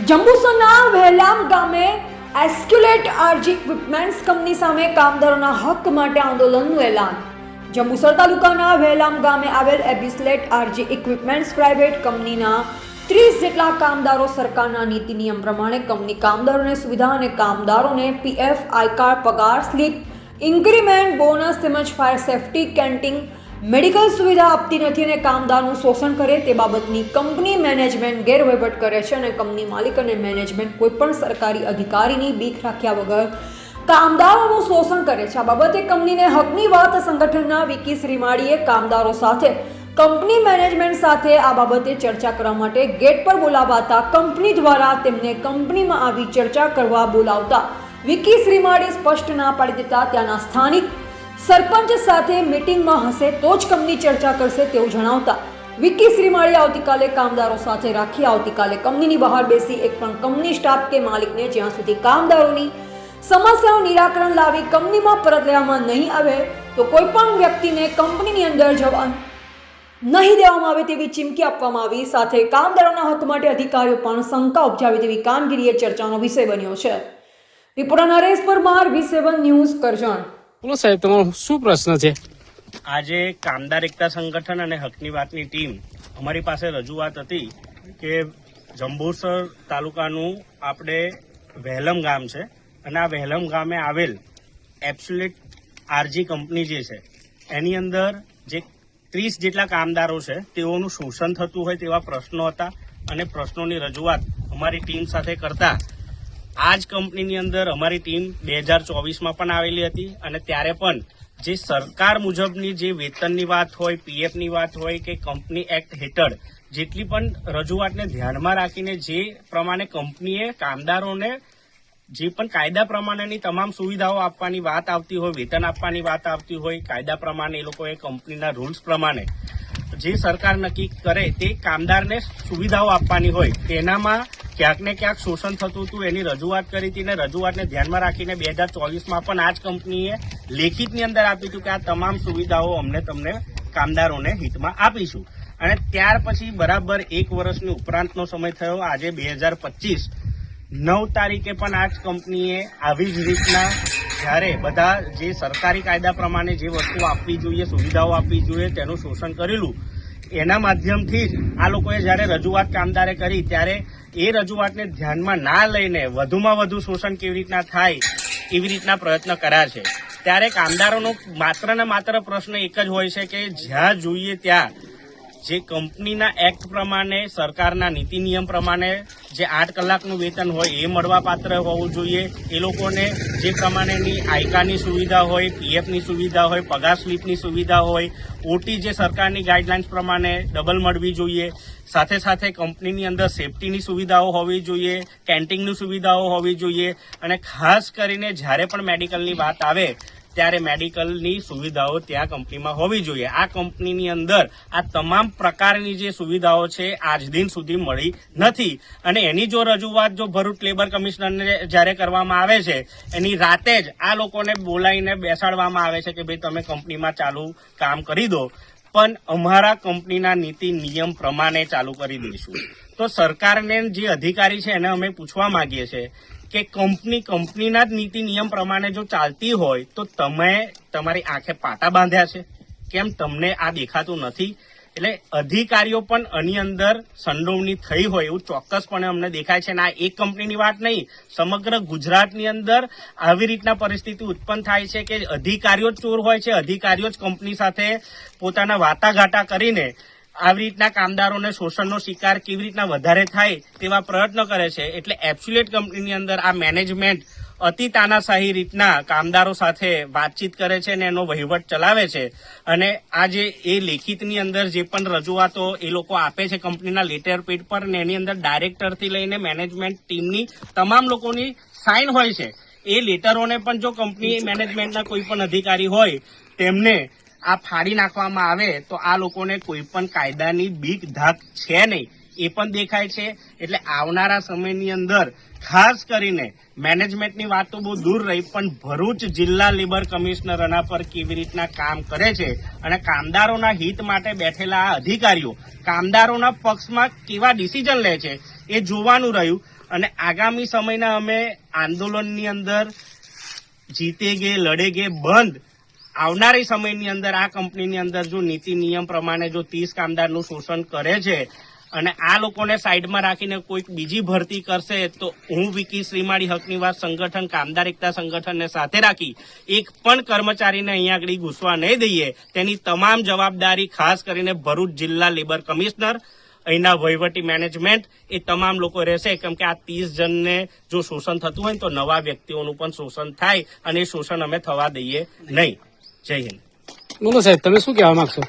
જંબુસરના વહેલામ ગામે એસ્ક્યુલેટ R G equipments company સામે કામદારોના હક માટે આંદોલનનું એલાન. જંબુસર તાલુકાના વહેલામ ગામે આવેલ એસ્ક્યુલેટ આરજી ઇક્વિપમેન્ટ્સ પ્રાઇવેટ કંપનીના 30 જેટલા કામદારો સરકારના નીતિ નિયમ પ્રમાણે કંપની કામદારોને સુવિધા અને કામદારોને પીએફ, આઈ કાર્ડ, પગાર સ્લીપ, ઇન્ક્રીમેન્ટ, બોનસ તેમજ ફાયર સેફટી, કેન્ટીન, મેડિકલ સુવિધા આપતી નથી અને કામદારનું શોષણ કરે તે બાબતની કંપની મેનેજમેન્ટ ગેરવહીવટ કરે છે અને કંપની માલિક અને મેનેજમેન્ટ કોઈપણ સરકારી અધિકારીની બીક રાખ્યા વગર કામદારોનું શોષણ કરે છે. આ બાબતે કંપનીને હકની વાત સંગઠનના વિકી શ્રીમાળીએ કામદારો સાથે કંપની મેનેજમેન્ટ સાથે આ બાબતે ચર્ચા કરવા માટે ગેટ પર બોલાવાતા કંપની દ્વારા તેમને કંપનીમાં આવી ચર્ચા કરવા બોલાવતા વિકી શ્રીમાળી સ્પષ્ટ ના પાડી દેતા ત્યાંના સ્થાનિક સરપંચ સાથે મીટિંગમાં હશે તો જ કંપની ચર્ચા કરશે તેવું જણાવતા વિકી શ્રીમાળી આવતીકાલે કામદારો સાથે રાખી આવતીકાલે કંપનીની બહાર બેસી એક પણ કંપની સ્ટાફ કે માલિકને જ્યાં સુધી કામદારોની સમસ્યાનું નિરાકરણ લાવી કંપનીમાં પરત લેવામાં નહીં આવે તો કોઈ પણ વ્યક્તિને કંપનીની અંદર જવા નહીં દેવામાં આવે તેવી ચીમકી આપવામાં આવી. સાથે કામદારોના હક માટે અધિકારીઓ પણ શંકા ઉપજાવે તેવી કામગીરી એ ચર્ચાનો વિષય બન્યો છે. Reporter Naresh Parmar, V7 news, Karjan. બોલો સાહેબ, તમારો શું પ્રશ્ન છે? આજે કામદાર એકતા સંગઠન અને હકની વાતની ટીમ અમારી પાસે રજૂઆત હતી કે જંબુસર તાલુકાનું આપણે વહેલમ ગામ છે અને આ વહેલમ ગામે આવેલ એબ્સોલ્યુટ આરજી કંપની જે છે એની અંદર જે 30 જેટલા કામદારો છે તેઓનું શોષણ થતું હોય તેવા પ્રશ્નો હતા અને પ્રશ્નોની રજૂઆત અમારી ટીમ સાથે કરતા આ જ કંપનીની અંદર અમારી ટીમ 2024માં પણ આવેલી હતી અને ત્યારે પણ જે સરકાર મુજબની જે વેતનની વાત હોય, પીએફની વાત હોય કે કંપની એક્ટ હેઠળ જેટલી પણ રજૂઆતને ધ્યાનમાં રાખીને જે પ્રમાણે કંપનીએ કામદારોને જે પણ કાયદા પ્રમાણેની તમામ સુવિધાઓ આપવાની વાત આવતી હોય, વેતન આપવાની વાત આવતી હોય, કાયદા પ્રમાણે એ લોકોએ કંપનીના રૂલ્સ પ્રમાણે જે સરકાર નક્કી કરે તે કામદારને સુવિધાઓ આપવાની હોય તેનામાં ક્યાંક ને ક્યાંક શોષણ થતું હતું. એની રજૂઆત કરી હતી અને રજૂઆતને ધ્યાનમાં રાખીને 2024માં પણ આ જ કંપનીએ લેખિતની અંદર આપ્યું હતું કે આ તમામ સુવિધાઓ અમને તમને કામદારોને હિતમાં આપીશું. અને ત્યાર પછી બરાબર 1 વર્ષની ઉપરાંતનો સમય થયો. આજે 2025 9 તારીખે પણ આ જ કંપનીએ આવી જ રીતના જ્યારે બધા જે સરકારી કાયદા પ્રમાણે જે વસ્તુઓ આપવી જોઈએ, સુવિધાઓ આપવી જોઈએ તેનું શોષણ કરેલું. એના માધ્યમથી જ આ લોકોએ જ્યારે રજૂઆત કામદારે કરી ત્યારે એ રજૂઆતને ધ્યાનમાં ના લઈને વધુમાં વધુ શોષણ કેવી રીતના થાય એવી રીતના પ્રયત્ન કર્યા છે. ત્યારે કામદારોનો માત્ર ને માત્ર પ્રશ્ન એક જ હોય છે કે જ્યાં જોઈએ ત્યાં જે કંપનીના એક્ટ પ્રમાણે, સરકારના નીતિ નિયમ પ્રમાણે જે 8 કલાકનું વેતન હોય એ મળવા પાત્ર હોવું જોઈએ. એ લોકોને જે પ્રમાણેની આઈકાની સુવિધા હોય, પીએફની સુવિધા હોય, પગાર સ્લીપની સુવિધા હોય, ઓટી જે સરકારની ગાઈડલાઇન્સ પ્રમાણે ડબલ મળવી જોઈએ. સાથે સાથે કંપનીની અંદર સેફટીની સુવિધાઓ હોવી જોઈએ, કેન્ટીનની સુવિધાઓ હોવી જોઈએ અને ખાસ કરીને જ્યારે પણ મેડિકલની વાત આવે ત્યારે મેડિકલની સુવિધાઓ ત્યાં કંપનીમાં હોવી જોઈએ. આ કંપનીની અંદર આ તમામ પ્રકારની જે સુવિધાઓ છે આજ દિન સુધી મળી નથી અને એની જો રજૂઆત જો ભરૂચ લેબર કમિશનરને જ્યારે કરવામાં આવે છે એની રાતે જ આ લોકોને બોલાવીને બેસાડવામાં આવે છે કે ભાઈ તમે કંપનીમાં ચાલુ કામ કરી દો, પણ અમારા કંપનીના નીતિ નિયમ પ્રમાણે ચાલુ કરી દઈશું. તો સરકારને જે અધિકારી છે એને અમે પૂછવા માંગીએ છીએ કે કંપનીના જ નીતિ નિયમ પ્રમાણે જો ચાલતી હોય તો તમે તમારી આંખે પાટા બાંધ્યા છે, કેમ તમને આ દેખાતું નથી? એટલે અધિકારીઓ પણ આની અંદર સંડોવણી થઈ હોય એવું ચોક્કસપણે અમને દેખાય છે. અને આ એક કંપનીની વાત નહીં, સમગ્ર ગુજરાતની અંદર આવી રીતના પરિસ્થિતિ ઉત્પન્ન થાય છે કે અધિકારીઓ જ ચોર હોય છે, અધિકારીઓ જ કંપની સાથે પોતાના વાટાઘાટા કરીને આવી રીતના કામદારોને શોષણનો શિકાર કેવી રીતના વધારે થાય તેવા પ્રયત્નો કરે છે. એટલે એબ્સોલ્યુટ કંપનીની અંદર આ મેનેજમેન્ટ અતિ તાનાશાહી રીતના કામદારો સાથે વાતચીત કરે છે અને એનો વહીવટ ચલાવે છે. અને આજે એ લેખિતની અંદર જે પણ રજૂઆતો એ લોકો આપે છે કંપનીના લેટર પેડ પર ને એની અંદર ડાયરેક્ટરથી લઈને મેનેજમેન્ટ ટીમની તમામ લોકોની સાઇન હોય છે. એ લેટરોને પણ જો કંપની મેનેજમેન્ટના કોઈ પણ અધિકારી હોય તેમને આ ફાડી નાખવામાં આવે તો આ લોકોને કોઈ પણ કાયદાની બીક ધાક છે નહીં એ પણ દેખાય છે. એટલે આવનારા સમયની અંદર ખાસ કરીને મેનેજમેન્ટની વાત તો બહુ દૂર રહી, પણ ભરૂચ જિલ્લા લેબર કમિશનર આના પર કેવી રીતના કામ કરે છે અને કામદારોના હિત માટે બેઠેલા આ અધિકારીઓ કામદારોના પક્ષમાં કેવા ડિસિઝન લે છે એ જોવાનું રહ્યું. અને આગામી સમયના અમે આંદોલનની અંદર જીતેગે લડેગે બંધ આવનારી સમયની અંદર આ કંપનીની અંદર જો નીતિ નિયમ પ્રમાણે જો 30 કામદારનું શોષણ કરે છે અને આ લોકોને સાઈડમાં રાખીને કોઈક બીજી ભરતી કરશે તો હું વિકી શ્રીમાળી હકની વાત સંગઠન કામદાર એકતા સંગઠનને સાથે રાખી એક પણ કર્મચારીને અહીંયા આગળ ઘૂસવા નહીં દઈએ તેની તમામ જવાબદારી ખાસ કરીને ભરૂચ જિલ્લા લેબર કમિશનર અહીંના વહીવટી મેનેજમેન્ટ એ તમામ લોકો રહેશે કેમ કે આ 30 જણને જો શોષણ થતું હોય તો નવા વ્યક્તિઓનું પણ શોષણ થાય અને એ શોષણ અમે થવા દઈએ નહીં. જય હિન્દ. બોલો સાહેબ, તમે શું કહેવા માંગશો?